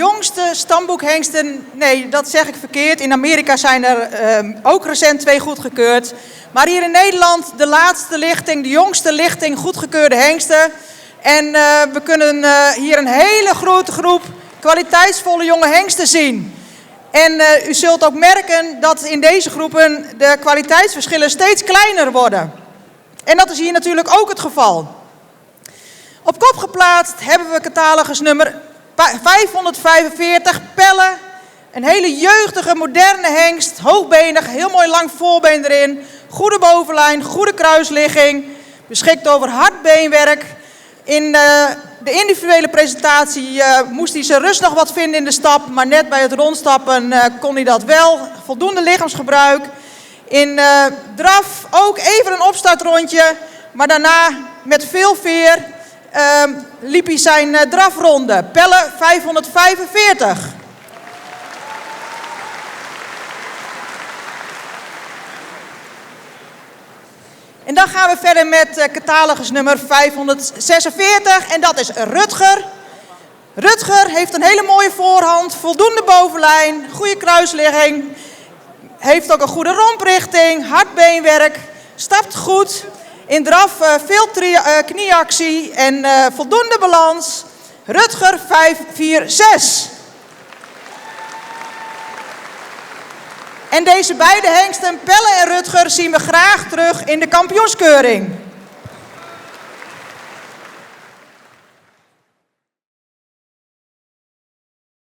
jongste stamboekhengsten, nee, dat zeg ik verkeerd. In Amerika zijn er ook recent 2 goedgekeurd. Maar hier in Nederland de laatste lichting, de jongste lichting goedgekeurde hengsten. En we kunnen hier een hele grote groep kwaliteitsvolle jonge hengsten zien. En u zult ook merken dat in deze groepen de kwaliteitsverschillen steeds kleiner worden. En dat is hier natuurlijk ook het geval. Op kop geplaatst hebben we catalogus nummer 545, Pelle. Een hele jeugdige, moderne hengst, hoogbenig, heel mooi lang voorbeen erin. Goede bovenlijn, goede kruisligging, beschikt over hard beenwerk. In de individuele presentatie moest hij zijn rust nog wat vinden in de stap, maar net bij het rondstappen kon hij dat wel. Voldoende lichaamsgebruik. In draf ook even een opstartrondje, maar daarna met veel veer liep hij zijn drafronde. Pelle 545. En dan gaan we verder met catalogus nummer 546 en dat is Rutger. Rutger heeft een hele mooie voorhand, voldoende bovenlijn, goede kruisligging. Heeft ook een goede romprichting, hard beenwerk, stapt goed. In draf veel knieactie en voldoende balans. Rutger 546. En deze beide hengsten, Pelle en Rutger, zien we graag terug in de kampioenskeuring.